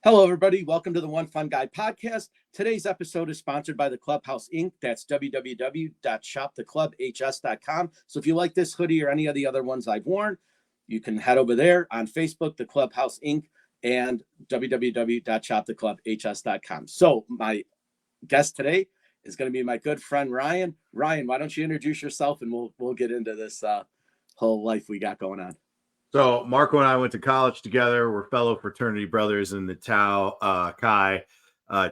Hello, everybody. Welcome to the One Fun Guy podcast. Today's episode is sponsored by the Clubhouse Inc. That's www.shoptheclubhs.com. So if you like this hoodie or any of the other ones I've worn, you can head over there on Facebook, the Clubhouse Inc. and www.shoptheclubhs.com. So my guest today is going to be my good friend Ryan. Ryan, why don't you introduce yourself and we'll get into this whole life we got going on. So Marco and I went to college together. We're fellow fraternity brothers in the Tau Chi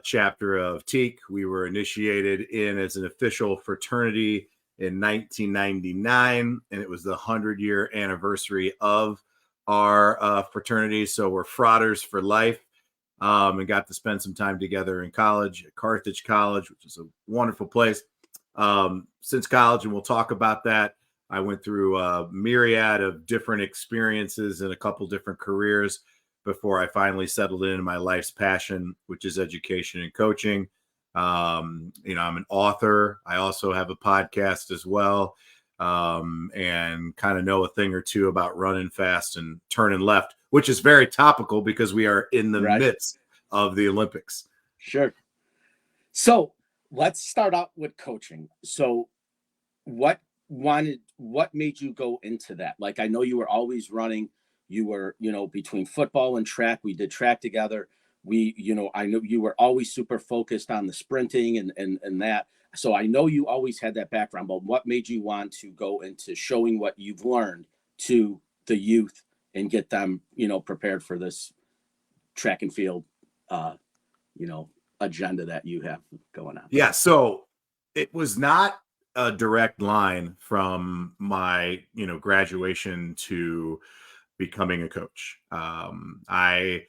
chapter of Teak. We were initiated in as an official fraternity in 1999, and it was the 100-year anniversary of our fraternity. So we're frauders for life, and got to spend some time together in college at Carthage College, which is a wonderful place. Since college, and we'll talk about that. I went through a myriad of different experiences and a couple different careers before I finally settled into my life's passion, which is education and coaching. I'm an author. I also have a podcast as well, and kind of know a thing or two about running fast and turning left, which is very topical because we are in the midst of the Olympics. Sure. So let's start out with coaching. So what made you go into that? Like, I know you were always running. You were, between football and track, we did track together. I know you were always super focused on the sprinting and that. So I know you always had that background, but what made you want to go into showing what you've learned to the youth and get them, prepared for this track and field, agenda that you have going on? Yeah. So it was not a direct line from my, graduation to becoming a coach. I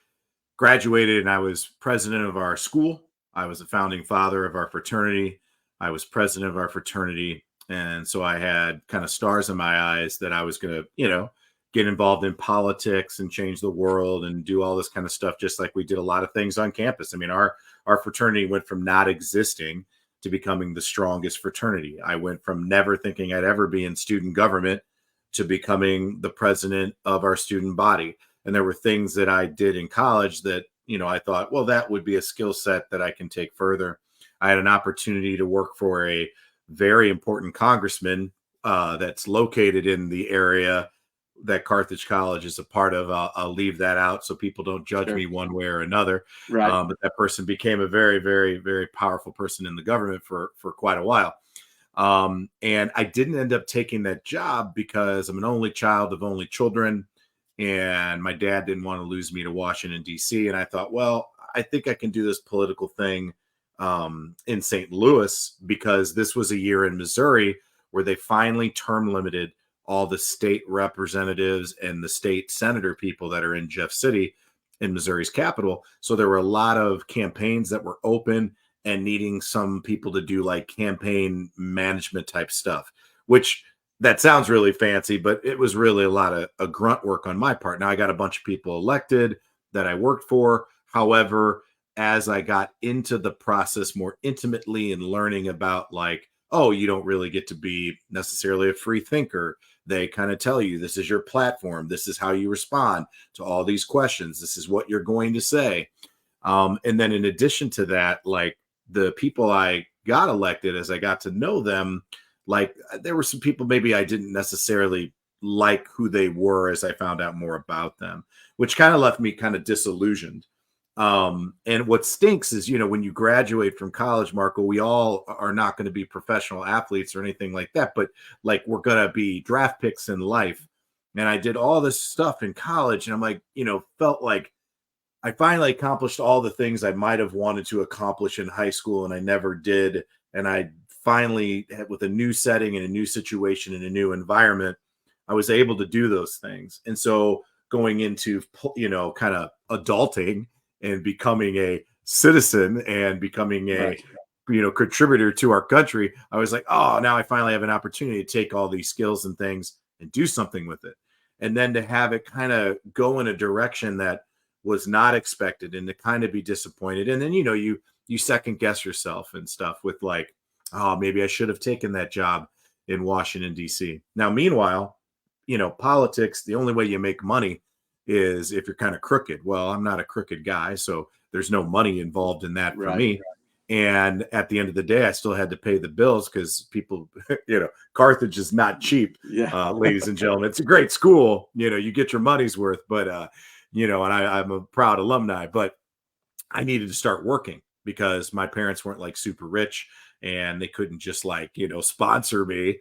graduated and I was president of our school. I was a founding father of our fraternity. I was president of our fraternity. And so I had kind of stars in my eyes that I was going to, get involved in politics and change the world and do all this kind of stuff, just like we did a lot of things on campus. I mean, our fraternity went from not existing to becoming the strongest fraternity. I went from never thinking I'd ever be in student government to becoming the president of our student body. And there were things that I did in college that, I thought, well, that would be a skill set that I can take further. I had an opportunity to work for a very important congressman that's located in the area that Carthage College is a part of. I'll leave that out so people don't judge me one way or another. Right. But that person became a very, very, very powerful person in the government for quite a while. And I didn't end up taking that job because I'm an only child of only children. And my dad didn't want to lose me to Washington, D.C. And I thought, well, I think I can do this political thing in St. Louis, because this was a year in Missouri where they finally term limited all the state representatives and the state senator people that are in Jeff City, in Missouri's capital. So there were a lot of campaigns that were open and needing some people to do like campaign management type stuff, which that sounds really fancy, but it was really a lot of grunt work on my part. Now I got a bunch of people elected that I worked for. However, as I got into the process more intimately and learning about like, oh, you don't really get to be necessarily a free thinker. They kind of tell you, this is your platform. This is how you respond to all these questions. This is what you're going to say. And then in addition to that, like the people I got elected, as I got to know them, like there were some people maybe I didn't necessarily like who they were as I found out more about them, which kind of left me kind of disillusioned. And what stinks is, when you graduate from college, Marco, we all are not going to be professional athletes or anything like that, but like we're going to be draft picks in life. And I did all this stuff in college and I'm like, felt like I finally accomplished all the things I might have wanted to accomplish in high school and I never did. And I finally, with a new setting and a new situation and a new environment, I was able to do those things. And so going into, kind of adulting and becoming a citizen and becoming a, contributor to our country, I was like, oh, now I finally have an opportunity to take all these skills and things and do something with it. And then to have it kind of go in a direction that was not expected and to kind of be disappointed. And then, you second guess yourself and stuff with like, oh, maybe I should have taken that job in Washington, D.C. Now, meanwhile, politics, the only way you make money is if you're kind of crooked. Well, I'm not a crooked guy, so there's no money involved in that for Right. me. And at the end of the day, I still had to pay the bills because people, Carthage is not cheap, Yeah. ladies and gentlemen. It's a great school. You get your money's worth, but, and I'm a proud alumni, but I needed to start working because my parents weren't like super rich and they couldn't just like, sponsor me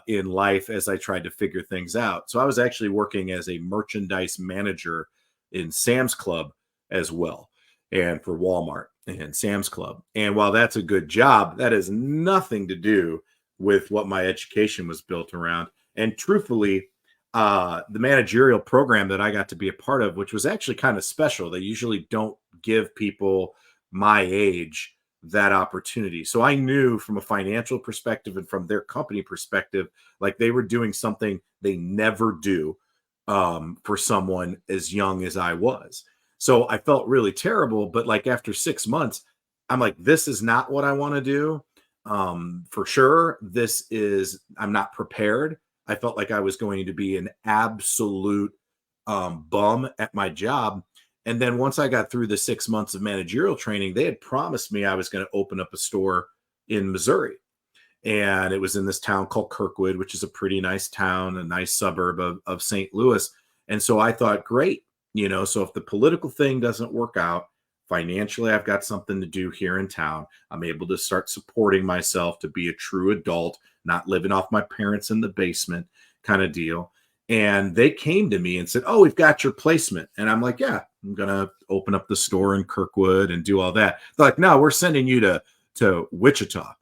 in life as I tried to figure things out. So I was actually working as a merchandise manager in Sam's Club as well, and for Walmart and Sam's Club. And while that's a good job, that has nothing to do with what my education was built around. And truthfully, the managerial program that I got to be a part of, which was actually kind of special. They usually don't give people my age that opportunity. So I knew from a financial perspective and from their company perspective, like they were doing something they never do for someone as young as I was. So I felt really terrible. But like after 6 months, I'm like, this is not what I want to do. For sure. I'm not prepared. I felt like I was going to be an absolute bum at my job. And then once I got through the 6 months of managerial training, they had promised me I was going to open up a store in Missouri. And it was in this town called Kirkwood, which is a pretty nice town, a nice suburb of St. Louis. And so I thought, great, so if the political thing doesn't work out, financially, I've got something to do here in town. I'm able to start supporting myself to be a true adult, not living off my parents in the basement kind of deal. And they came to me and said, "Oh, we've got your placement." And I'm like, "Yeah, I'm going to open up the store in Kirkwood and do all that." They're like, "No, we're sending you to Wichita."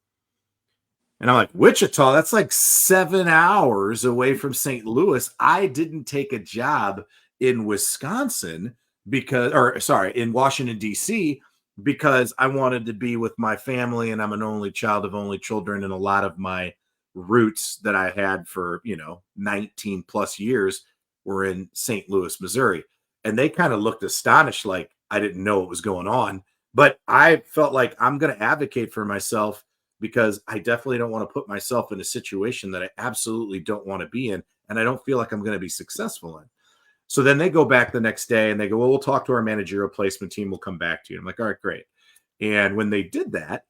And I'm like, "Wichita, that's like 7 hours away from St. Louis." I didn't take a job in Wisconsin in Washington, D.C., because I wanted to be with my family and I'm an only child of only children. And a lot of my roots that I had for, 19 plus years were in St. Louis, Missouri. And they kind of looked astonished, like I didn't know what was going on. But I felt like I'm going to advocate for myself because I definitely don't want to put myself in a situation that I absolutely don't want to be in. And I don't feel like I'm going to be successful in. So then they go back the next day and they go, "Well, we'll talk to our managerial placement team. We'll come back to you." I'm like, "All right, great." And when they did that,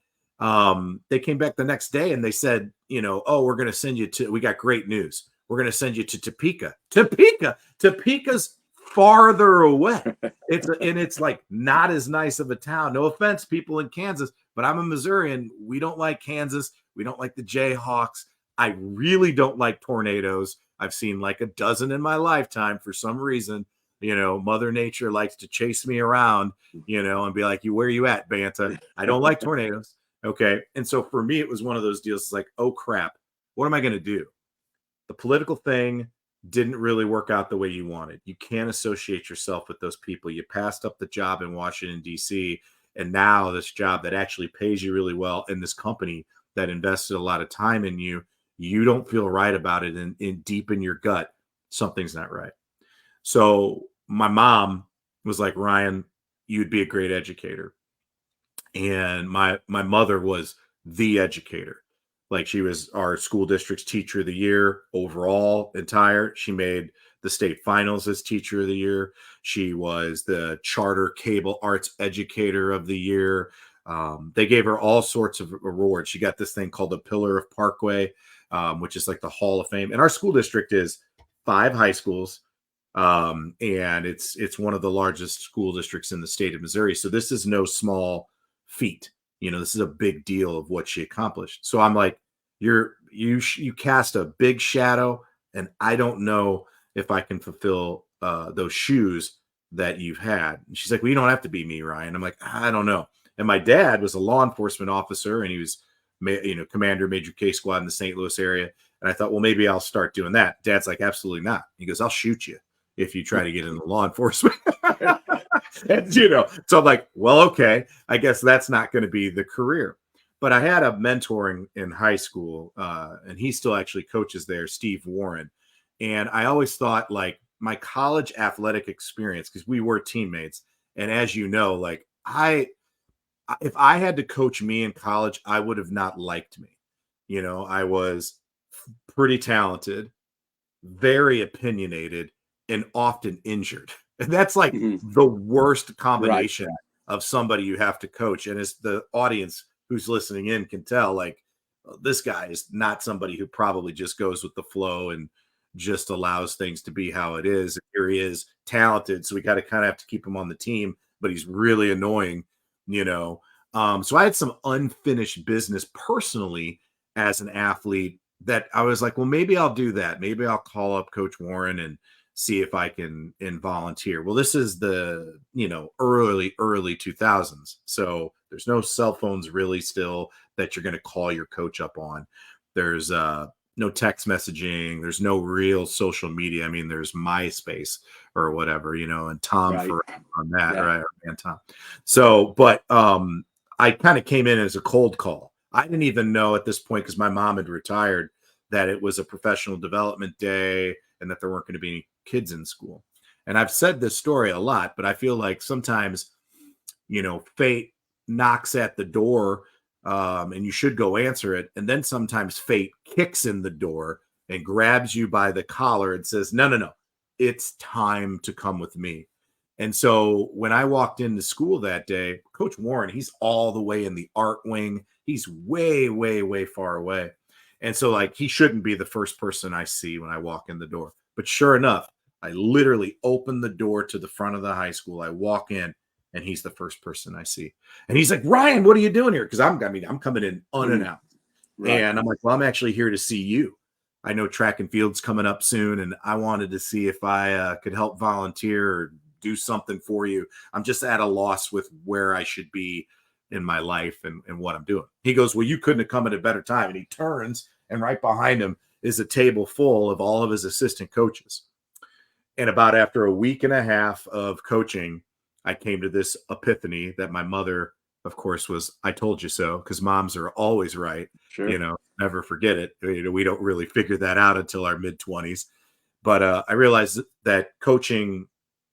they came back the next day and they said, "Oh, we're going to send you we got great news. We're going to send you to Topeka." Topeka's farther away. It's like not as nice of a town. No offense, people in Kansas, but I'm a Missourian. We don't like Kansas. We don't like the Jayhawks. I really don't like tornadoes. I've seen like a dozen in my lifetime for some reason. Mother Nature likes to chase me around, and be like, where are you at, Banta? I don't like tornadoes. Okay. And so for me, it was one of those deals. It's like, oh crap, what am I going to do? The political thing didn't really work out the way you wanted. You can't associate yourself with those people. You passed up the job in Washington, D.C., and now this job that actually pays you really well in this company that invested a lot of time in you, you don't feel right about it. And in deep in your gut, something's not right. So my mom was like, "Ryan, you'd be a great educator." And my mother was the educator. Like she was our school district's teacher of the year overall entire. She made the state finals as teacher of the year. She was the charter cable arts educator of the year. They gave her all sorts of awards. She got this thing called the Pillar of Parkway, which is like the Hall of Fame. And our school district is 5 high schools, and it's one of the largest school districts in the state of Missouri. So this is no small feat. This is a big deal of what she accomplished. So I'm like, you cast a big shadow, and I don't know if I can fulfill those shoes that you've had. And she's like, "Well, you don't have to be me, Ryan." I'm like, "I don't know." And my dad was a law enforcement officer, and he was, commander Major K Squad in the St. Louis area. And I thought, well, maybe I'll start doing that. Dad's like, "Absolutely not." He goes, "I'll shoot you if you try to get into law enforcement." And, so I'm like, well, okay, I guess that's not going to be the career. But I had a mentor in high school, and he still actually coaches there, Steve Warren. And I always thought like my college athletic experience, because we were teammates. And as you know, like if I had to coach me in college, I would have not liked me. I was pretty talented, very opinionated, and often injured. And that's like Mhm. the worst Right. combination of somebody you have to coach. And as the audience who's listening in can tell, like, this guy is not somebody who probably just goes with the flow and just allows things to be how it is. Here he is, talented, so we got to kind of have to keep him on the team, but he's really annoying, you know. So I had some unfinished business personally as an athlete that I was like, well, maybe I'll do that. Maybe I'll call up Coach Warren and see if I can and volunteer. Well, this is the, early 2000s. So there's no cell phones really still that you're going to call your coach up on. There's no text messaging. There's no real social media. I mean, there's MySpace or whatever, and Tom Right. for on that, Yeah. right? And Tom. So, but I kind of came in as a cold call. I didn't even know at this point, because my mom had retired, that it was a professional development day and that there weren't going to be any kids in school. And I've said this story a lot, but I feel like sometimes, fate knocks at the door, and you should go answer it. And then sometimes fate kicks in the door and grabs you by the collar and says, no, no, no, it's time to come with me. And so when I walked into school that day, Coach Warren, he's all the way in the art wing. He's way, way, way far away. And so, like, he shouldn't be the first person I see when I walk in the door. But sure enough, I literally open the door to the front of the high school. I walk in, and he's the first person I see. And he's like, Ryan, what are you doing here? Because I'm coming in Mhm. unannounced. Right. And I'm like, well, I'm actually here to see you. I know track and field's coming up soon, and I wanted to see if I could help volunteer or do something for you. I'm just at a loss with where I should be in my life and what I'm doing. He goes, well, you couldn't have come at a better time. And he turns, and right behind him is a table full of all of his assistant coaches. And about after a week and a half of coaching, I came to this epiphany that my mother, of course, was, I told you so, because moms are always right. Sure. Never forget it. We don't really figure that out until our mid 20s. But I realized that coaching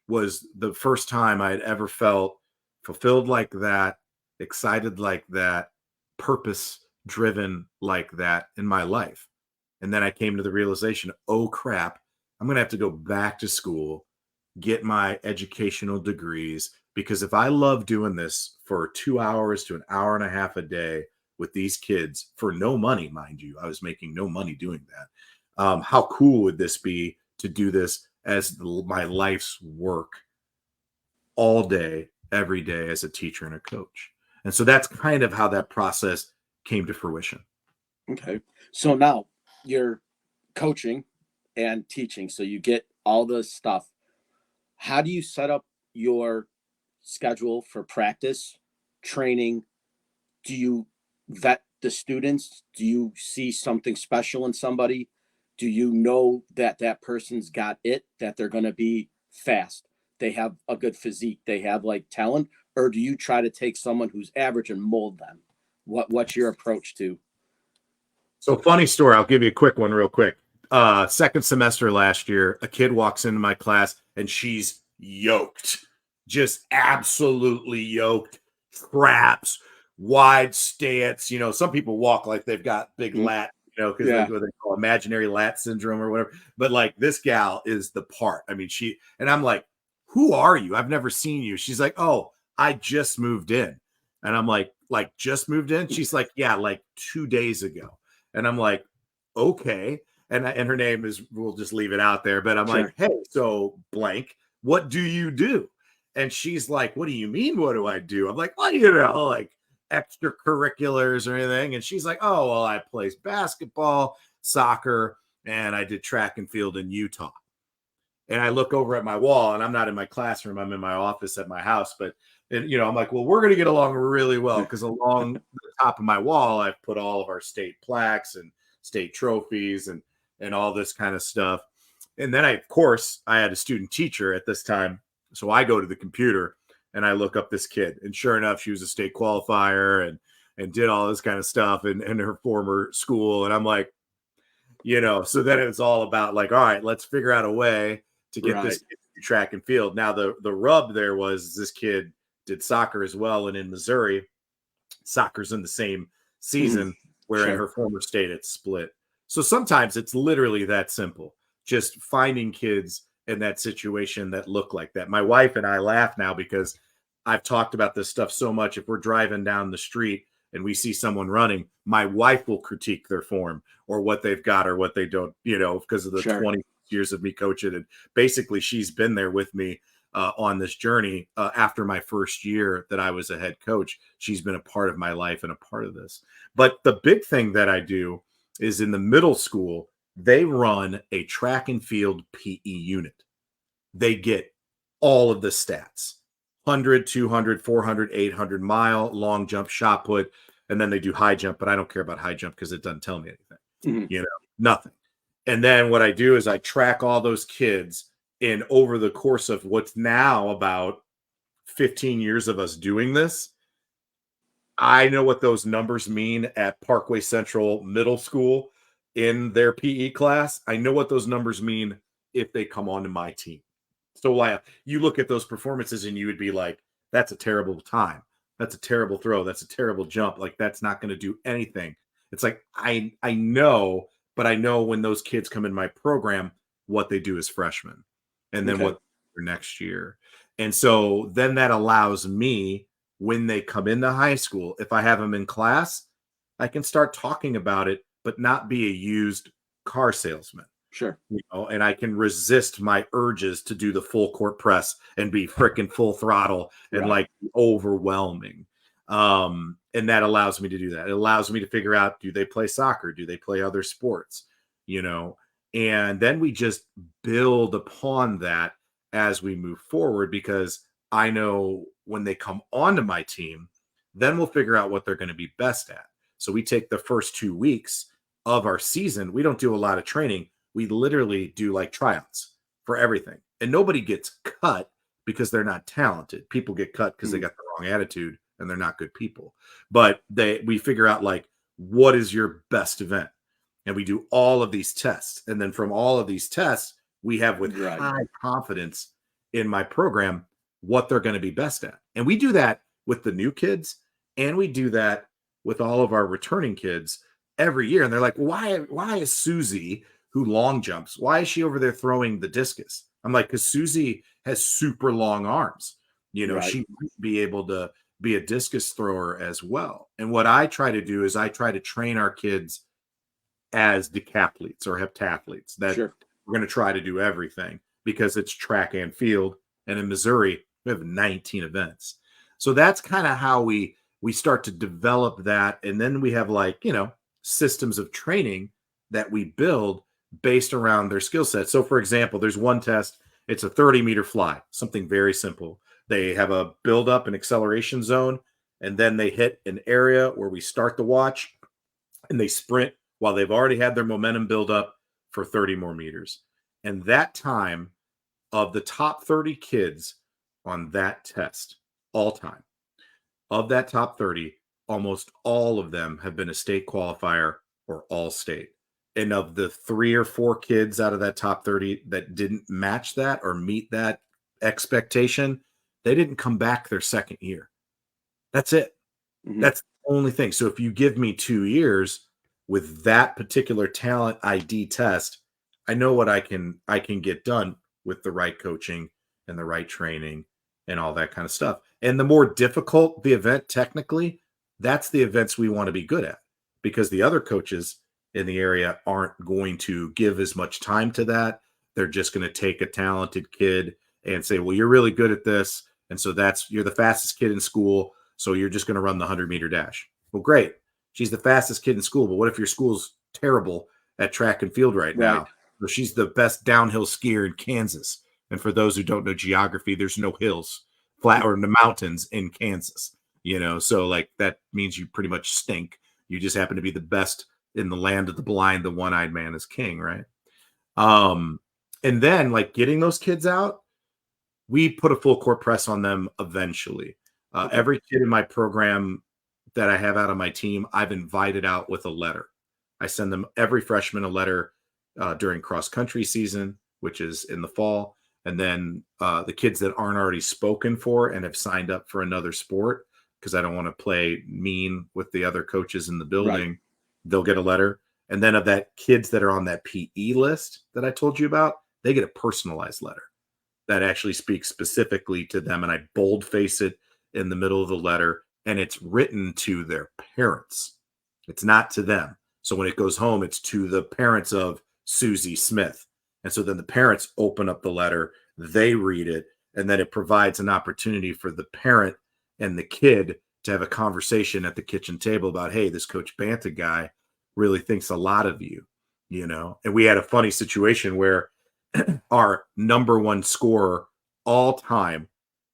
was the first time I had ever felt fulfilled like that, excited like that, purpose driven like that in my life. And then I came to the realization, oh crap, I'm going to have to go back to school, get my educational degrees, because if I love doing this for 2 hours to an hour and a half a day with these kids for no money, mind you, I was making no money doing that. How cool would this be to do this as my life's work all day, every day as a teacher and a coach? And so that's kind of how that process came to fruition. Okay. So now you're coaching and teaching. So you get all this stuff. How do you set up your schedule for practice, training? Do you vet the students? Do you see something special in somebody? Do you know that that person's got it, that they're going to be fast? They have a good physique, they have like talent, or do you try to take someone who's average and mold them? What's your approach to? So, funny story. I'll give you a quick one, real quick. Second semester last year, a kid walks into my class and she's yoked, just absolutely yoked, traps, wide stance. Some people walk like they've got big Mhm. lat, because they Yeah. what they call imaginary lat syndrome or whatever. But like, this gal is the part. I mean, and I'm like, who are you? I've never seen you. She's like, oh, I just moved in. And I'm like just moved in? She's like, yeah, like 2 days ago. And I'm like, okay. And her name is, we'll just leave it out there. But I'm like, Sure. hey, so blank, what do you do? And she's like, what do you mean? What do I do? I'm like, well, like extracurriculars or anything. And she's like, oh, well, I play basketball, soccer, and I did track and field in Utah. And I look over at my wall, and I'm not in my classroom, I'm in my office at my house. But I'm like, well, we're going to get along really well, because along the top of my wall, I've put all of our state plaques and state trophies and all this kind of stuff. And then of course, I had a student teacher at this time, so I go to the computer and I look up this kid, and sure enough, she was a state qualifier and did all this kind of stuff in her former school. And I'm like, so then it's all about like, all right, let's figure out a way to get this Right. kid to track and field. Now, the rub there was this kid did soccer as well. And in Missouri, soccer's in the same Mhm. season, where in Sure. her former state it's split. So sometimes it's literally that simple. Just finding kids in that situation that look like that. My wife and I laugh now because I've talked about this stuff so much. If we're driving down the street and we see someone running, my wife will critique their form or what they've got or what they don't, because of the Sure. 20 years of me coaching. And basically, she's been there with me on this journey after my first year that I was a head coach. She's been a part of my life and a part of this. But the big thing that I do is in the middle school, they run a track and field PE unit. They get all of the stats: 100, 200, 400, 800 mile, long jump, shot put, and then they do high jump. But I don't care about high jump because it doesn't tell me anything, nothing. And then what I do is I track all those kids in over the course of what's now about 15 years of us doing this. I know what those numbers mean at Parkway Central Middle School in their PE class. I know what those numbers mean if they come onto my team. So you look at those performances and you would be like, that's a terrible time. That's a terrible throw. That's a terrible jump. Like, that's not going to do anything. It's like, I know, but I know when those kids come in my program, what they do as freshmen and then what for next year. And so then that allows me, when they come into high school, if I have them in class, I can start talking about it, but not be a used car salesman. Sure. And I can resist my urges to do the full court press and be freaking full throttle and like overwhelming. And that allows me to do that. It allows me to figure out, do they play soccer? Do they play other sports? And then we just build upon that as we move forward, because I know when they come onto my team, then we'll figure out what they're going to be best at. So we take the first 2 weeks of our season. We don't do a lot of training. We literally do like tryouts for everything. And nobody gets cut because they're not talented. People get cut because they got the wrong attitude and they're not good people. But we figure out, like, what is your best event? And we do all of these tests. And then from all of these tests, we have with high confidence in my program what they're going to be best at. And we do that with the new kids, and we do that with all of our returning kids every year. And they're like, why is Susie, who long jumps, why is she over there throwing the discus? I'm like, because Susie has super long arms. She might be able to be a discus thrower as well. And what I try to do is I try to train our kids as decathletes or heptathletes, that we're going to try to do everything, because it's track and field. And in Missouri, we have 19 events. So that's kind of how we start to develop that. And then we have, like, systems of training that we build based around their skill set. So for example, there's one test, it's a 30-meter fly, something very simple. They have a build up and acceleration zone, and then they hit an area where we start the watch and they sprint while they've already had their momentum build up for 30 more meters. And that time, of the top 30 kids on that test, all time, of that top 30, almost all of them have been a state qualifier or all state. And of the 3 or 4 kids out of that top 30 that didn't match that or meet that expectation, they didn't come back their second year. That's it. That's the only thing. So if you give me 2 years with that particular talent ID test, I know what I can get done with the right coaching and the right training and all that kind of stuff. And the more difficult the event technically, that's the events we want to be good at, because the other coaches in the area aren't going to give as much time to that. They're just going to take a talented kid and say, well, you're really good at this, and so you're the fastest kid in school, so you're just going to run the 100-meter dash. Well, great. She's the fastest kid in school, but what if your school's terrible at track and field right now? So she's the best downhill skier in Kansas. And for those who don't know geography, there's no hills, flat or the mountains in Kansas. So like that means you pretty much stink. You just happen to be the best in the land of the blind. The one-eyed man is king, right? And then, like, getting those kids out, we put a full court press on them eventually. Every kid in my program that I have out on my team, I've invited out with a letter. I send them, every freshman, a letter during cross-country season, which is in the fall. And then the kids that aren't already spoken for and have signed up for another sport, because I don't want to play mean with the other coaches in the building, they'll get a letter. And then of that kids that are on that PE list that I told you about, They get a personalized letter that actually speaks specifically to them. And I boldface it in the middle of the letter, and it's written to their parents. It's not to them. So when it goes home, it's to the parents of Susie Smith. And so then the parents open up the letter, they read it, and then it provides an opportunity for the parent and the kid to have a conversation at the kitchen table about, hey, this Coach Banta guy really thinks a lot of you, you know? And we had a funny situation where our number one scorer all time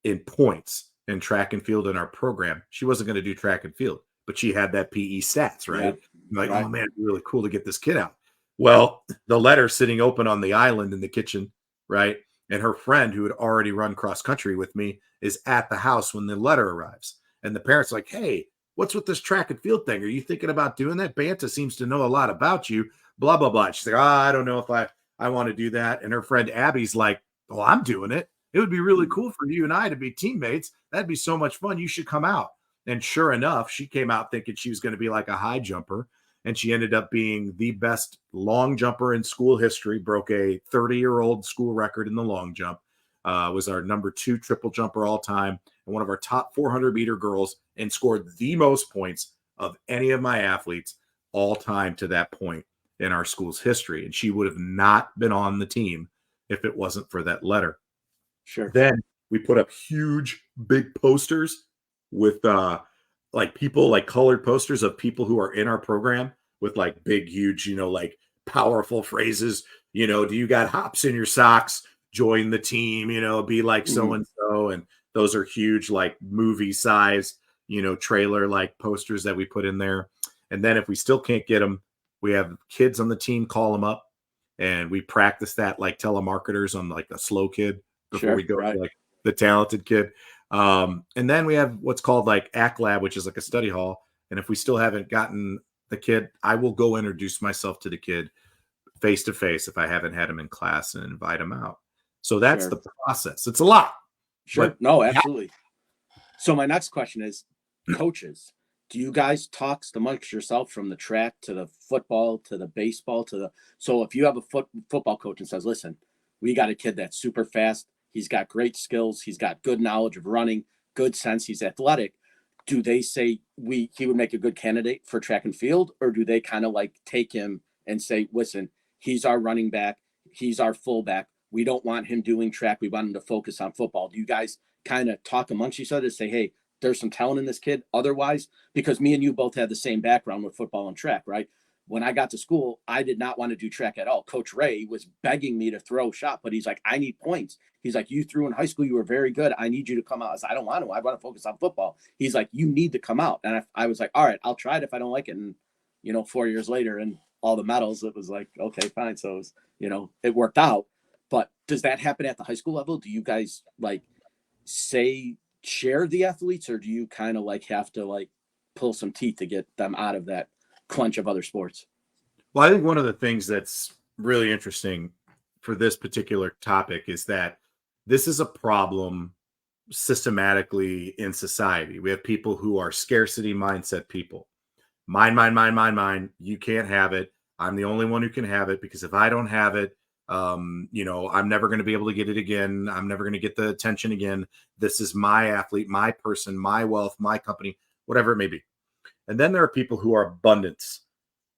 in points in track and field in our program, she wasn't going to do track and field, but she had that PE stats, right? Yeah. Like, Right. oh man, it'd be really cool to get this kid out. Well, the letter sitting open on the island in the kitchen, right? And her friend who had already run cross country with me is at the house when the letter arrives. And the parents like, hey, what's with this track and field thing? Are you thinking about doing that? Banta seems to know a lot about you, blah, blah, blah. She's like, oh, I don't know if I want to do that. And her friend Abby's like, well, I'm doing it. It would be really cool for you and I to be teammates. That'd be so much fun. You should come out. And sure enough, she came out thinking she was going to be like a high jumper. And she ended up being the best long jumper in school history, broke a 30-year-old school record in the long jump, was our number 2 triple jumper all time, and one of our top 400-meter girls, and scored the most points of any of my athletes all time to that point in our school's history. And she would have not been on the team if it wasn't for that letter. Sure. Then we put up huge, big posters with like people, like colored posters of people who are in our program with like big, huge, like powerful phrases. Do you got hops in your socks? Join the team, be like so and so. And those are huge, like movie size, trailer like posters that we put in there. And then if we still can't get them, we have kids on the team call them up, and we practice that like telemarketers on like a slow kid before we go to like the talented kid. And then we have what's called like ACT Lab, which is like a study hall. And if we still haven't gotten the kid, I will go introduce myself to the kid face to face if I haven't had him in class, and invite him out. So that's the process. It's a lot. Sure. No, absolutely. So my next question is, coaches, do you guys talk amongst yourself from the track to the football to the baseball so if you have a football coach and says, listen, we got a kid that's super fast, he's got great skills, he's got good knowledge of running, good sense, he's athletic, do they say he would make a good candidate for track and field, or do they kind of like take him and say, listen, he's our running back, he's our fullback, we don't want him doing track, we want him to focus on football? Do you guys kind of talk amongst each other to say, hey, there's some talent in this kid? Otherwise, because me and you both had the same background with football and track, right? When I got to school, I did not want to do track at all. Coach Ray was begging me to throw a shot, but he's like, I need points. He's like, you threw in high school, you were very good, I need you to come out. I said, I don't want to. I want to focus on football. He's like, you need to come out. And I was like, all right, I'll try it if I don't like it. And 4 years later and all the medals, it was like, okay, fine. So it was, it worked out. But does that happen at the high school level? Do you guys like share the athletes, or do you kind of like have to like pull some teeth to get them out of that clench of other sports? Well, I think one of the things that's really interesting for this particular topic is that this is a problem systematically in society. We have people who are scarcity mindset people. Mine, mine, mine, mine, mine. You can't have it. I'm the only one who can have it, because if I don't have it, I'm never going to be able to get it again. I'm never going to get the attention again. This is my athlete, my person, my wealth, my company, whatever it may be. And then there are people who are abundance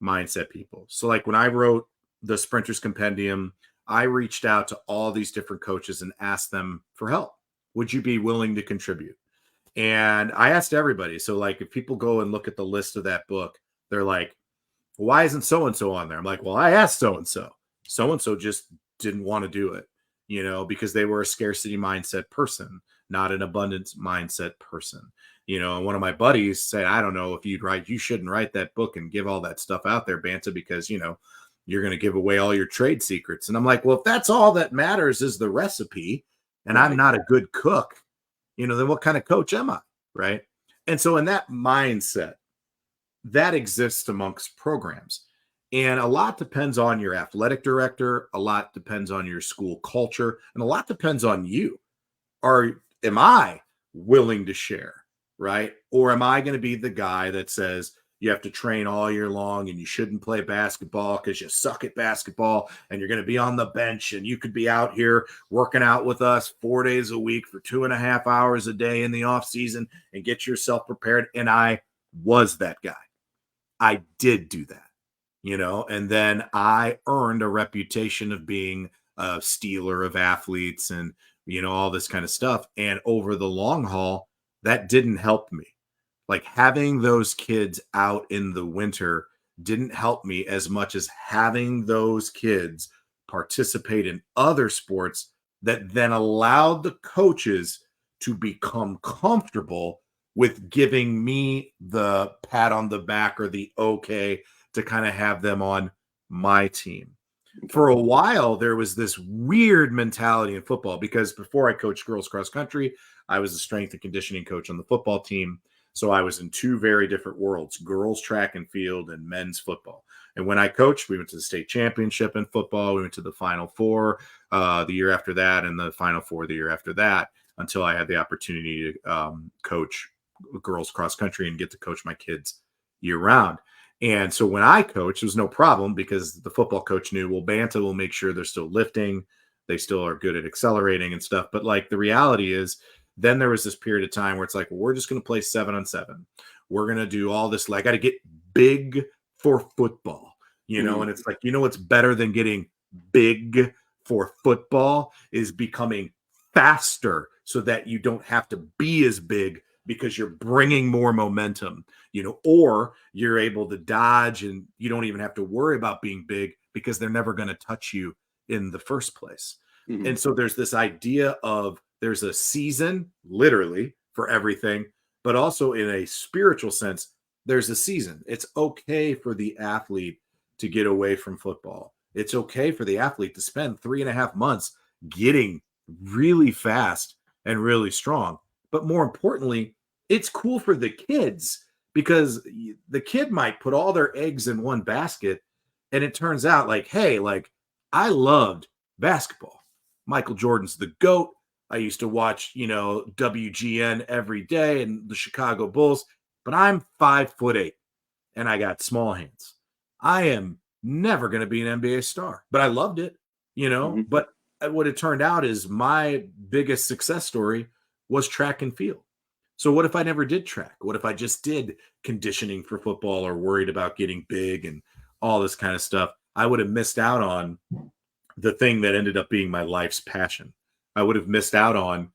mindset people. So like when I wrote the Sprinters Compendium, I reached out to all these different coaches and asked them for help. Would you be willing to contribute? And I asked everybody. So like if people go and look at the list of that book, they're like, why isn't so-and-so on there? I'm like, well, I asked so-and-so. So-and-so just didn't want to do it, because they were a scarcity mindset person, not an abundance mindset person. And one of my buddies said, I don't know if you shouldn't write that book and give all that stuff out there, Banta, because, you're going to give away all your trade secrets. And I'm like, well, if that's all that matters is the recipe, and I'm not a good cook, then what kind of coach am I? Right. And so in that mindset, that exists amongst programs. And a lot depends on your athletic director. A lot depends on your school culture. And a lot depends on you. Am I willing to share? Right? Or am I going to be the guy that says, you have to train all year long and you shouldn't play basketball because you suck at basketball and you're going to be on the bench and you could be out here working out with us 4 days a week for 2.5 hours a day in the off season and get yourself prepared. And I was that guy. I did do that, and then I earned a reputation of being a stealer of athletes and, all this kind of stuff. And over the long haul, that didn't help me. Like having those kids out in the winter didn't help me as much as having those kids participate in other sports that then allowed the coaches to become comfortable with giving me the pat on the back or the okay to kind of have them on my team. For a while, there was this weird mentality in football because before I coached girls cross country, I was a strength and conditioning coach on the football team. So I was in two very different worlds, girls track and field and men's football. And when I coached, we went to the state championship in football. We went to the Final Four the year after that and the Final Four the year after that until I had the opportunity to coach girls cross country and get to coach my kids year round. And so when I coach, there was no problem because the football coach knew, well, Banta will make sure they're still lifting. They still are good at accelerating and stuff. But like the reality is, then there was this period of time where it's like, well, we're just going to play 7-on-7. We're going to do all this. Like, I got to get big for football, and it's like, what's better than getting big for football is becoming faster so that you don't have to be as big because you're bringing more momentum, or you're able to dodge and you don't even have to worry about being big because they're never going to touch you in the first place. Mm-hmm. And so there's this idea of there's a season literally for everything, but also in a spiritual sense, there's a season. It's okay for the athlete to get away from football. It's okay for the athlete to spend 3.5 months getting really fast and really strong. But more importantly, it's cool for the kids because the kid might put all their eggs in one basket and it turns out like, hey, like I loved basketball. Michael Jordan's the GOAT. I used to watch, WGN every day and the Chicago Bulls, but I'm 5'8" and I got small hands. I am never going to be an NBA star, but I loved it, mm-hmm. But what it turned out is my biggest success story was track and field. So what if I never did track? What if I just did conditioning for football or worried about getting big and all this kind of stuff? I would have missed out on the thing that ended up being my life's passion. I would have missed out on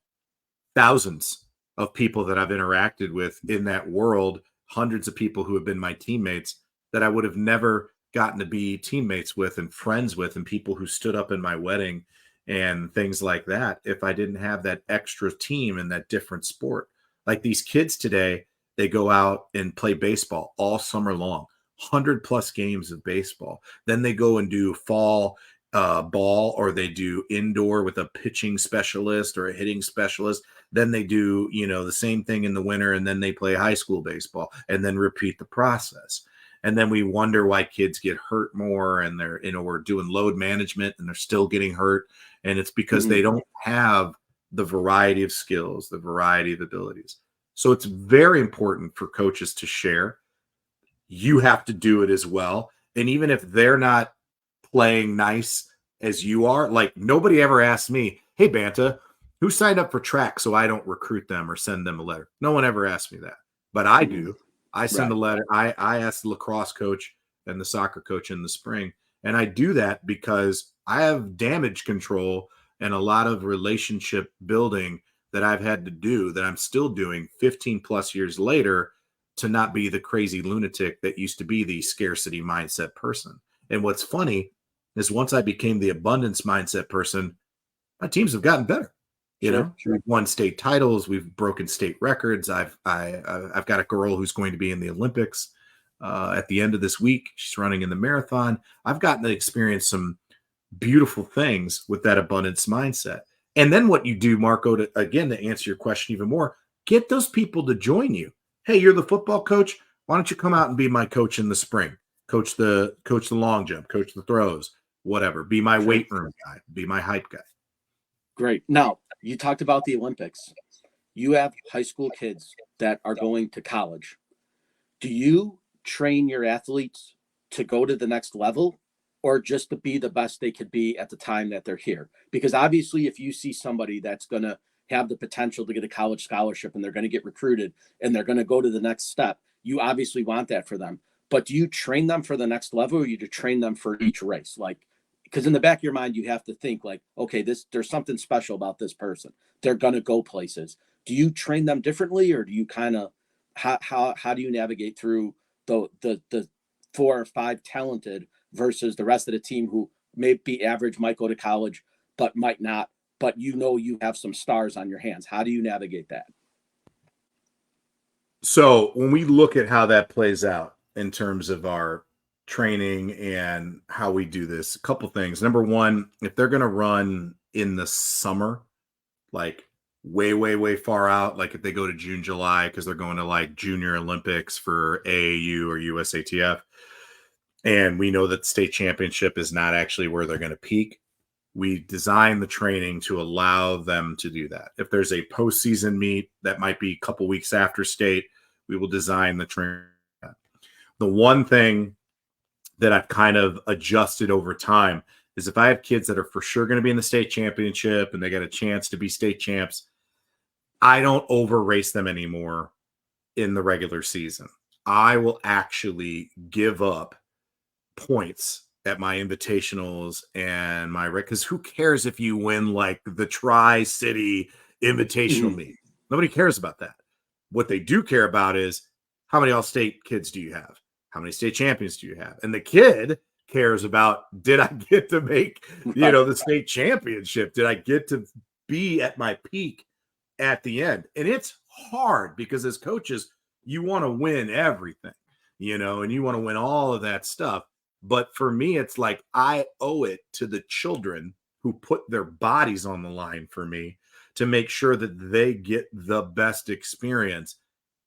thousands of people that I've interacted with in that world, hundreds of people who have been my teammates that I would have never gotten to be teammates with and friends with, and people who stood up in my wedding and things like that if I didn't have that extra team in that different sport. Like these kids today, they go out and play baseball all summer long, 100+ games of baseball. Then they go and do fall ball, or they do indoor with a pitching specialist or a hitting specialist. Then they do, the same thing in the winter, and then they play high school baseball and then repeat the process. And then we wonder why kids get hurt more and they're, we're doing load management and they're still getting hurt. And it's because they don't have the variety of skills, the variety of abilities. So it's very important for coaches to share. You have to do it as well. And even if they're not playing nice as you are, like nobody ever asked me, hey, Banta, who signed up for track so I don't recruit them or send them a letter? No one ever asked me that, but I do. I send a letter. I asked the lacrosse coach and the soccer coach in the spring. And I do that because I have damage control and a lot of relationship building that I've had to do that I'm still doing 15+ years later to not be the crazy lunatic that used to be the scarcity mindset person. And what's funny is once I became the abundance mindset person, my teams have gotten better. We've won state titles. We've broken state records. I've got a girl who's going to be in the Olympics at the end of this week. She's running in the marathon. I've gotten to experience some beautiful things with that abundance mindset. And then what you do, Marco, to answer your question even more, get those people to join you. Hey, you're the football coach. Why don't you come out and be my coach in the spring? Coach the long jump, coach the throws, whatever. Be my weight room guy. Be my hype guy. Great. Now, you talked about the You have high school kids that are going to college. Do you train your athletes to go to the next level or just to be the best they could be at the time that they're here? Because obviously, if you see somebody that's going to have the potential to get a college scholarship and they're going to get recruited and they're going to go to the next step, you obviously want that for them. But do you train them for the next level, or you to train them for each race? Like, because in the back of your mind, you have to think like, okay, there's something special about this person. They're going to go places. Do you train them differently, or do you kind of how do you navigate through the 4 or 5 talented versus the rest of the team who may be average, might go to college, but might not, but you have some stars on your hands? How do you navigate that? So when we look at how that plays out in terms of our training and how we do this, a couple things. Number one, if they're going to run in the summer, like way, way, way far out, like if they go to June, July, because they're going to like Junior Olympics for AAU or USATF, and we know that the state championship is not actually where they're going to peak, we design the training to allow them to do that. If there's a postseason meet that might be a couple weeks after state, we will design the training. The one thing that I've kind of adjusted over time is if I have kids that are for sure going to be in the state championship and they got a chance to be state champs, I don't over race them anymore in the regular season. I will actually give up points at my invitationals and my, because who cares if you win like the Tri-City Invitational meet? Nobody cares about that. What they do care about is how many all-state kids do you have? How many state champions do you have? And the kid cares about, did I get to make, the state championship? Did I get to be at my peak at the end? And it's hard because as coaches, you want to win everything, and you want to win all of that stuff. But for me, it's like I owe it to the children who put their bodies on the line for me to make sure that they get the best experience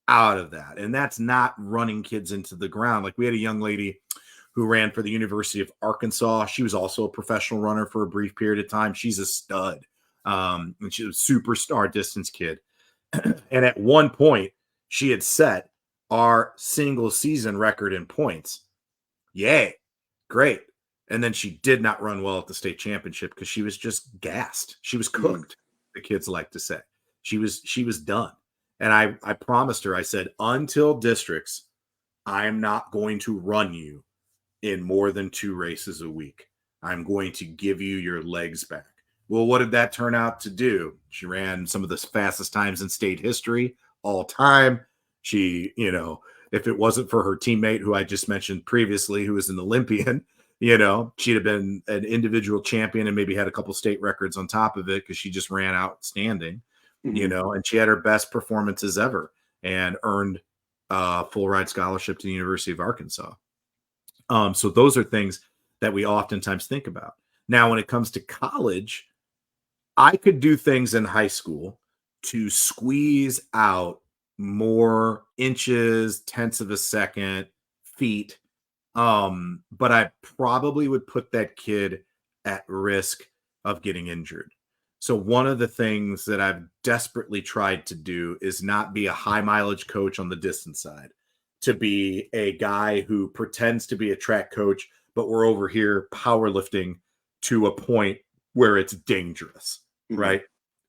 out of that. And that's not running kids into the ground. Like we had a young lady who ran for the University of Arkansas. She was also a professional runner for a brief period of time. She's a stud. And she's a superstar distance kid. And at one point, she had set our single season record in points. Yay. Great. And then she did not run well at the state championship because she was just gassed. She was cooked, the kids like to say. She was done. And I promised her, I said, until districts, I'm not going to run you in more than 2 races a week. I'm going to give you your legs back. Well, what did that turn out to do? She ran some of the fastest times in state history all time. She, if it wasn't for her teammate who I just mentioned previously, who was an Olympian, she'd have been an individual champion and maybe had a couple state records on top of it because she just ran outstanding, and she had her best performances ever and earned a full ride scholarship to the University of Arkansas. So those are things that we oftentimes think about. Now, when it comes to college, I could do things in high school to squeeze out more inches, tenths of a second, feet. But I probably would put that kid at risk of getting injured. So one of the things that I've desperately tried to do is not be a high mileage coach on the distance side, to be a guy who pretends to be a track coach, but we're over here powerlifting to a point where it's dangerous, right?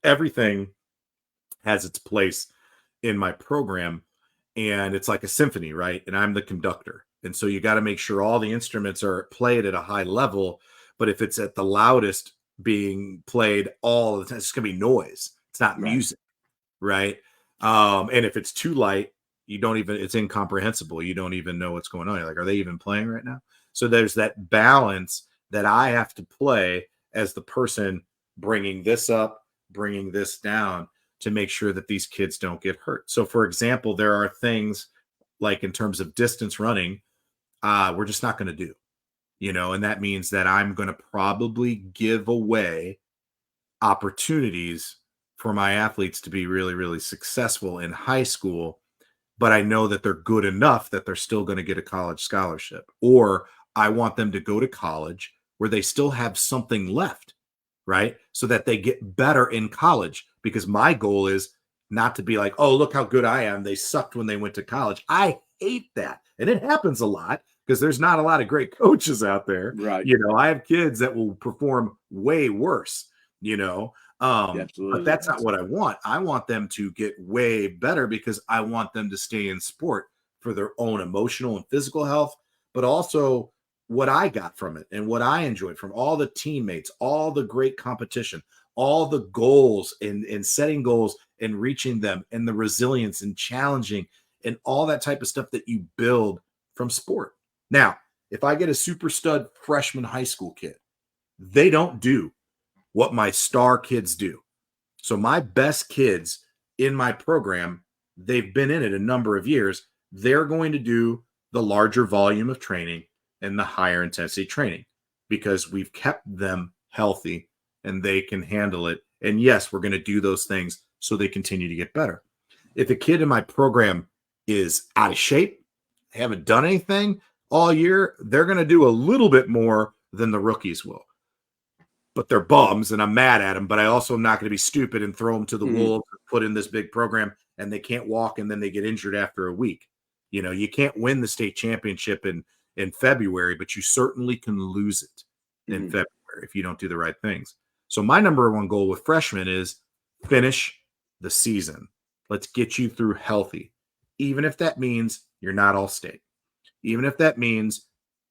Everything has its place in my program, and it's like a symphony, right? And I'm the conductor. And so you got to make sure all the instruments are played at a high level. But if it's at the loudest being played all the time, it's going to be noise. It's not music, right? And if it's too light, it's incomprehensible. You don't even know what's going on. You're like, are they even playing right now? So there's that balance that I have to play as the person bringing this up, bringing this down to make sure that these kids don't get hurt. So for example, there are things like in terms of distance running, we're just not going to do, and that means that I'm going to probably give away opportunities for my athletes to be really, really successful in high school, but I know that they're good enough that they're still going to get a college scholarship. Or I want them to go to college where they still have something left, right? So that they get better in college, because my goal is not to be like, oh, look how good I am. They sucked when they went to college. I hate that. And it happens a lot because there's not a lot of great coaches out there. Right. I have kids that will perform way worse, you know. But Absolutely. that's not what I want. I want them to get way better because I want them to stay in sport for their own emotional and physical health, but also what I got from it and what I enjoyed from all the teammates, all the great competition, all the goals and setting goals and reaching them, and the resilience and challenging and all that type of stuff that you build from sport. Now, if I get a super stud freshman high school kid, they don't do what my star kids do. So my best kids in my program, they've been in it a number of years. They're going to do the larger volume of training and the higher intensity training because we've kept them healthy and they can handle it. And yes, we're going to do those things so they continue to get better. If a kid in my program is out of shape, haven't done anything all year, they're going to do a little bit more than the rookies will. But they're bums and I'm mad at them, but I also am not going to be stupid and throw them to the wolves, put in this big program and they can't walk and then they get injured after a week. You can't win the state championship in February, but you certainly can lose it in February if you don't do the right things. So my number one goal with freshmen is finish the season. Let's get you through healthy, even if that means you're not all state, even if that means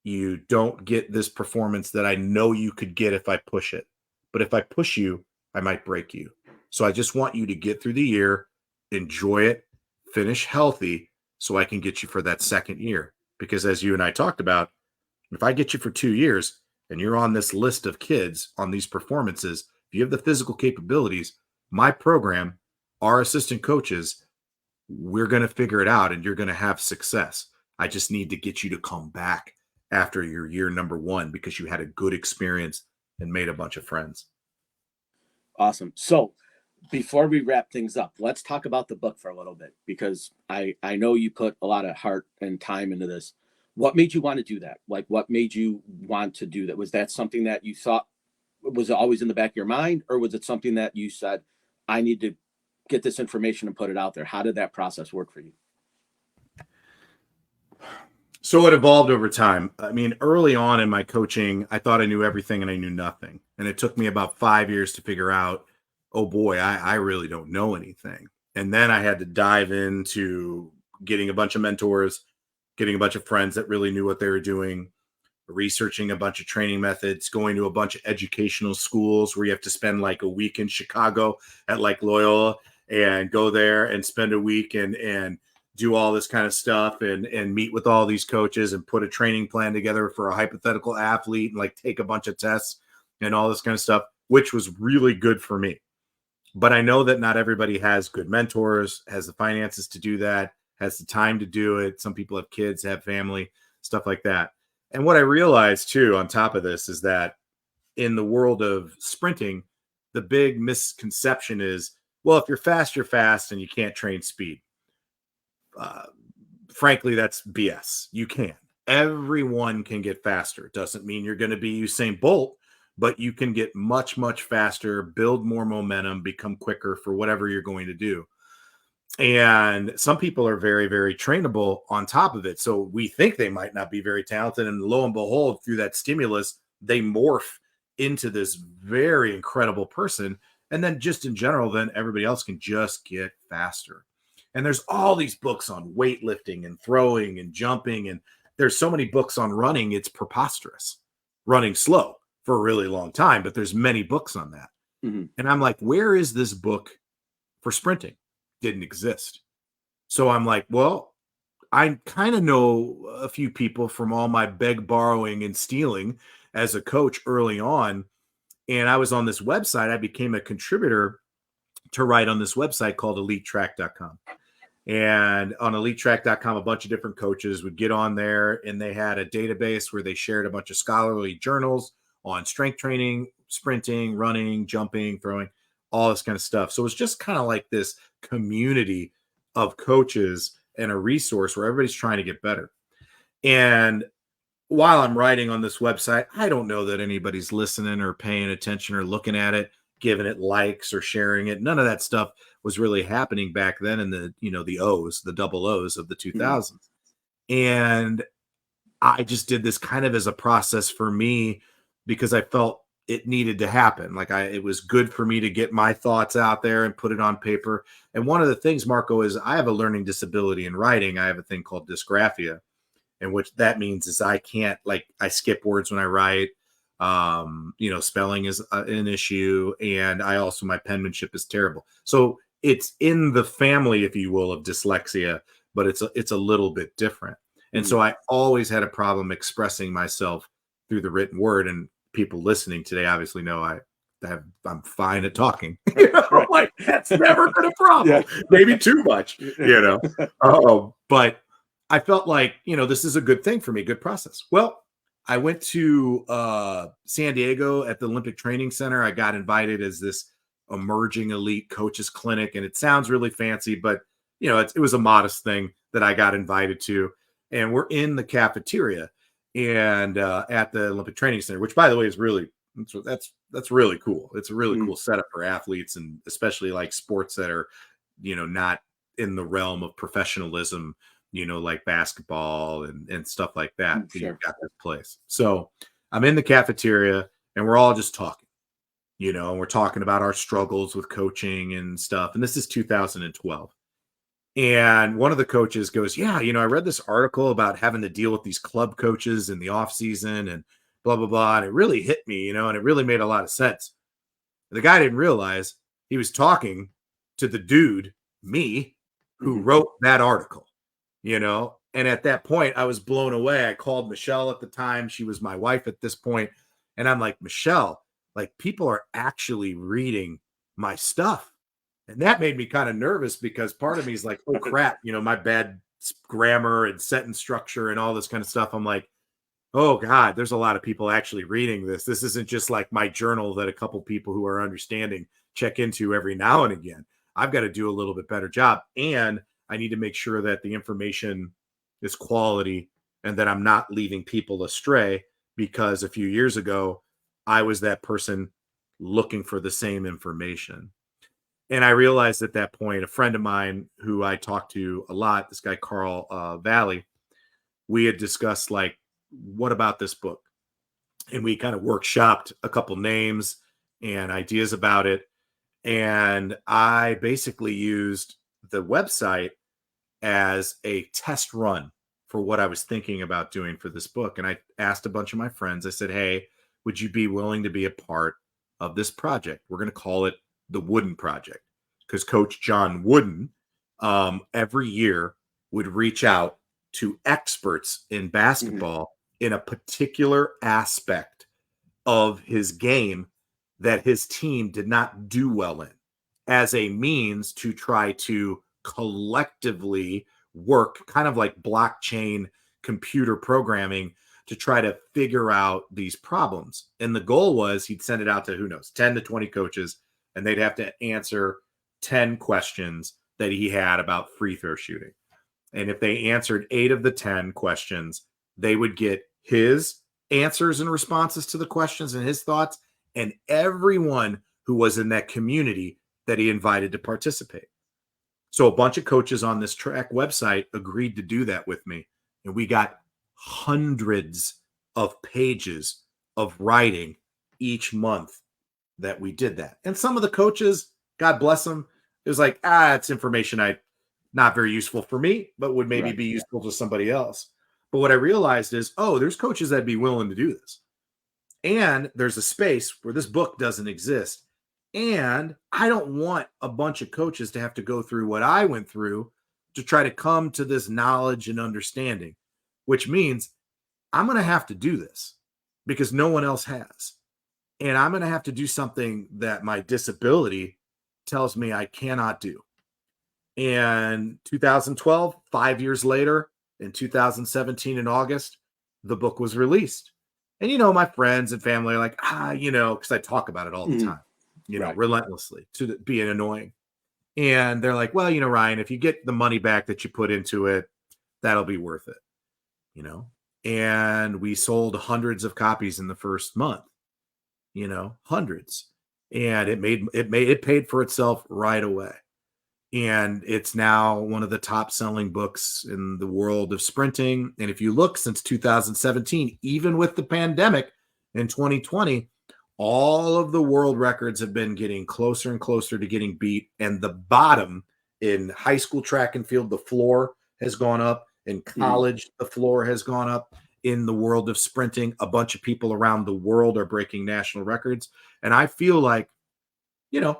you don't get this performance that I know you could get if I push it. But if I push you, I might break you. So I just want you to get through the year, enjoy it, finish healthy so I can get you for that second year. Because as you and I talked about, if I get you for 2 years and you're on this list of kids on these performances, if you have the physical capabilities, my program, our assistant coaches, we're going to figure it out and you're going to have success. I just need to get you to come back after your year number one because you had a good experience and made a bunch of friends. Awesome. So before we wrap things up, let's talk about the book for a little bit because I know you put a lot of heart and time into this. What made you want to do that? Like, what made you want to do that? Was that something that you thought was always in the back of your mind, or was it something that you said, I need to get this information and put it out there? How did that process work for you? So it evolved over time. I mean, early on in my coaching, I thought I knew everything and I knew nothing. And it took me about 5 years to figure out, oh boy, I really don't know anything. And then I had to dive into getting a bunch of mentors, getting a bunch of friends that really knew what they were doing, researching a bunch of training methods, going to a bunch of educational schools where you have to spend like a week in Chicago at like Loyola and go there and spend a week and do all this kind of stuff and meet with all these coaches and put a training plan together for a hypothetical athlete and like take a bunch of tests and all this kind of stuff, which was really good for me. But I know that not everybody has good mentors, has the finances to do that, has the time to do it. Some people have kids, have family, stuff like that. And what I realized too, on top of this, is that in the world of sprinting, the big misconception is, well, if you're fast and you can't train speed. Frankly, that's BS. You can. Everyone can get faster. It doesn't mean you're going to be Usain Bolt, but you can get much, much faster, build more momentum, become quicker for whatever you're going to do. And some people are very, very trainable on top of it. So we think they might not be very talented. And lo and behold, through that stimulus, they morph into this very incredible person. And then just in general, then everybody else can just get faster. And there's all these books on weightlifting and throwing and jumping. And there's so many books on running. It's preposterous. Running slow for a really long time, but there's many books on that. And I'm like, where is this book for sprinting? Didn't exist. So I'm like, well, I kind of know a few people from all my beg, borrowing, and stealing as a coach early on. And I was on this website. I became a contributor to write on this website called elitetrack.com. And on elitetrack.com, a bunch of different coaches would get on there and they had a database where they shared a bunch of scholarly journals on strength training, sprinting, running, jumping, throwing, all this kind of stuff. So it's just kind of like this community of coaches and a resource where everybody's trying to get better. And while I'm writing on this website, I don't know that anybody's listening or paying attention or looking at it, giving it likes or sharing it. None of that stuff was really happening back then in the, the O's, the double O's of the 2000s. And I just did this kind of as a process for me because I felt it needed to happen. Like it was good for me to get my thoughts out there and put it on paper. And one of the things, Marco, is I have a learning disability in writing. I have a thing called dysgraphia, and which that means is I can't, like, I skip words when I write. Spelling is an issue, and I also, my penmanship is terrible. So it's in the family, if you will, of dyslexia, but it's a little bit different. And Mhm. so I always had a problem expressing myself through the written word. And people listening today obviously know I'm fine at talking. Right. Like that's never been a problem. Yeah. Maybe too much, you know. But I felt like, this is a good thing for me, good process. Well, I went to San Diego at the Olympic Training Center. I got invited as this emerging elite coaches clinic, and it sounds really fancy, but it was a modest thing that I got invited to. And we're in the cafeteria and at the Olympic Training Center, which, by the way, is really that's really cool. It's a really Mm. cool setup for athletes, and especially like sports that are not in the realm of professionalism, like basketball and stuff like that. You've Sure. got this place. So I'm in the cafeteria and we're all just talking, and we're talking about our struggles with coaching and stuff. And this is 2012. And one of the coaches goes, yeah, I read this article about having to deal with these club coaches in the off season and blah, blah, blah. And it really hit me, and it really made a lot of sense. The guy didn't realize he was talking to the dude, me, who Mhm. wrote that article, And at that point, I was blown away. I called Michelle at the time. She was my wife at this point. And I'm like, Michelle, like people are actually reading my stuff. And that made me kind of nervous because part of me is like, oh crap, my bad grammar and sentence structure and all this kind of stuff. I'm like, oh God, there's a lot of people actually reading this. This isn't just like my journal that a couple people who are understanding check into every now and again. I've got to do a little bit better job. And I need to make sure that the information is quality and that I'm not leaving people astray, because a few years ago, I was that person looking for the same information. And I realized at that point, a friend of mine who I talked to a lot, this guy, Carl Valley, we had discussed, like, what about this book? And we kind of workshopped a couple names and ideas about it. And I basically used the website as a test run for what I was thinking about doing for this book. And I asked a bunch of my friends, I said, hey, would you be willing to be a part of this project? We're going to call it the Wooden Project, because Coach John Wooden every year would reach out to experts in Mhm. basketball in a particular aspect of his game that his team did not do well in, as a means to try to collectively work, kind of like blockchain computer programming, to try to figure out these problems. And the goal was he'd send it out to, who knows, 10 to 20 coaches, and they'd have to answer 10 questions that he had about free throw shooting. And if they answered 8 of the 10 questions, they would get his answers and responses to the questions and his thoughts, and everyone who was in that community that he invited to participate. So a bunch of coaches on this track website agreed to do that with me. And we got hundreds of pages of writing each month that we did that. And some of the coaches, God bless them, it was like, it's information not very useful for me, but would maybe Right. be useful to somebody else. But what I realized is, there's coaches that'd be willing to do this. And there's a space where this book doesn't exist. And I don't want a bunch of coaches to have to go through what I went through to try to come to this knowledge and understanding, which means I'm going to have to do this because no one else has. And I'm going to have to do something that my disability tells me I cannot do. And 2012, 5 years later, in 2017 in August, the book was released. And, my friends and family are like, because I talk about it all the Mhm. time, Right. relentlessly, to be annoying. And they're like, well, Ryan, if you get the money back that you put into it, that'll be worth it, you know? And we sold hundreds of copies in the first month, hundreds. And it paid for itself right away. and it's now one of the top selling books in the world of sprinting. And if you look since 2017, even with the pandemic in 2020, all of the world records have been getting closer and closer to getting beat. And the bottom in high school track and field, the floor has gone up. In Mhm. college, the floor has gone up. In the world of sprinting, a bunch of people around the world are breaking national records. And I feel like,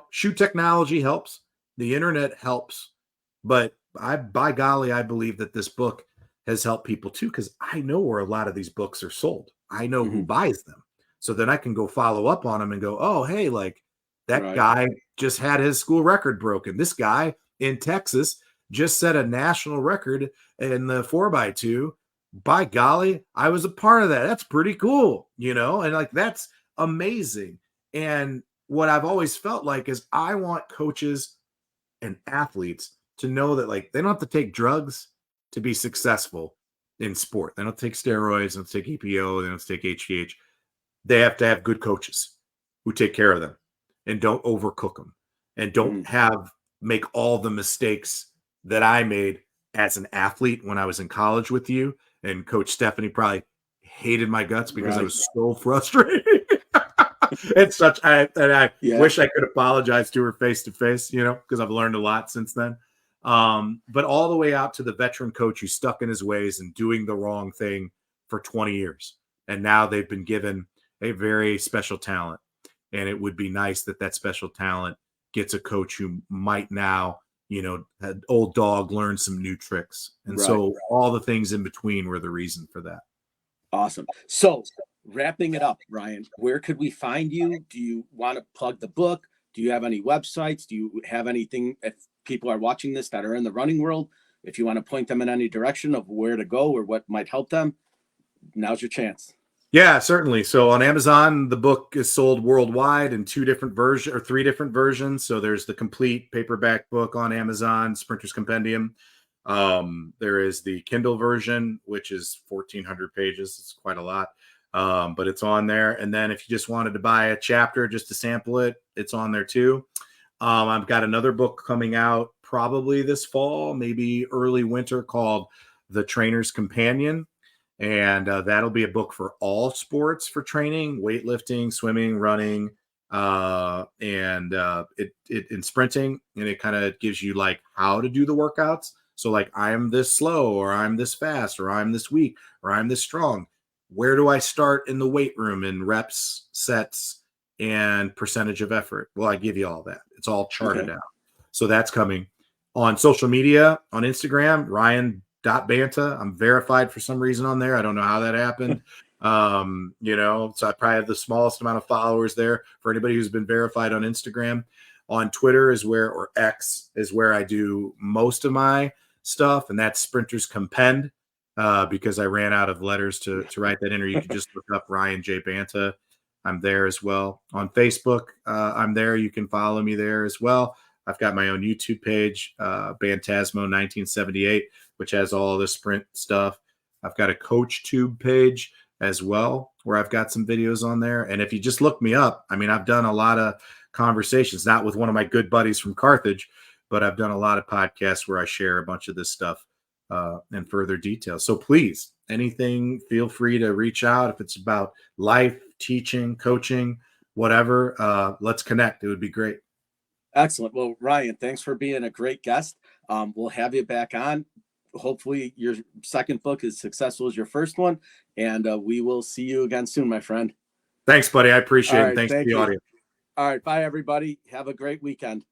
shoe technology helps, the internet helps, but by golly, I believe that this book has helped people too, because I know where a lot of these books are sold. I know who Mhm. buys them. So then I can go follow up on them and go, oh, hey, like that Right. guy just had his school record broken. This guy in Texas just set a national record in the 4x2. By golly, I was a part of that. That's pretty cool, and like that's amazing. And what I've always felt like is I want coaches and athletes to know that like they don't have to take drugs to be successful in sport. They don't take steroids, they don't take EPO, they don't take HGH. They have to have good coaches who take care of them and don't overcook them and don't Mhm. make all the mistakes that I made as an athlete when I was in college with you. And Coach Stephanie probably hated my guts because I Right. was so frustrated. I Yeah. wish I could apologize to her face to face, because I've learned a lot since then. But all the way out to the veteran coach who's stuck in his ways and doing the wrong thing for 20 years. And now they've been given a very special talent. And it would be nice that that special talent gets a coach who might now, had old dog learn some new tricks. And Right. so all the things in between were the reason for that. Awesome. So, wrapping it up, Ryan, where could we find you? Do you want to plug the book? Do you have any websites? Do you have anything, if people are watching this that are in the running world, if you want to point them in any direction of where to go or what might help them, now's your chance. Yeah, certainly. So on Amazon, the book is sold worldwide in two different versions or three different versions. So there's the complete paperback book on Amazon, Sprinter's Compendium. There is the Kindle version, which is 1,400 pages. It's quite a lot, but it's on there. And then if you just wanted to buy a chapter just to sample it, it's on there too. I've got another book coming out probably this fall, maybe early winter, called The Trainer's Companion, and that'll be a book for all sports for training: weightlifting, swimming, running, and it in sprinting. And it kind of gives you like how to do the workouts. So like I'm this slow, or I'm this fast, or I'm this weak, or I'm this strong. Where do I start in the weight room in reps, sets, and percentage of effort? Well, I give you all that. It's all charted Okay. out. So that's coming. On social media, on Instagram, Banta. I'm verified for some reason on there. I don't know how that happened. So I probably have the smallest amount of followers there for anybody who's been verified on Instagram. On Twitter or X is where I do most of my stuff, and that's Sprinters Compend, because I ran out of letters to write that in, or you could just look up Ryan J. Banta. I'm there as well. On Facebook, I'm there. You can follow me there as well. I've got my own YouTube page, Bantasmo 1978, which has all the sprint stuff. I've got a Coach Tube page as well, where I've got some videos on there. And if you just look me up, I mean, I've done a lot of conversations, not with one of my good buddies from Carthage, but I've done a lot of podcasts where I share a bunch of this stuff in further detail. So please, anything, feel free to reach out. If it's about life, teaching, coaching, whatever, let's connect. It would be great. Excellent. Well, Ryan, thanks for being a great guest. We'll have you back on. Hopefully, your second book is successful as your first one, and we will see you again soon, my friend. Thanks, buddy. I All appreciate it. And right. thanks to Thank the you. audience. All right. Bye, everybody. Have a great weekend.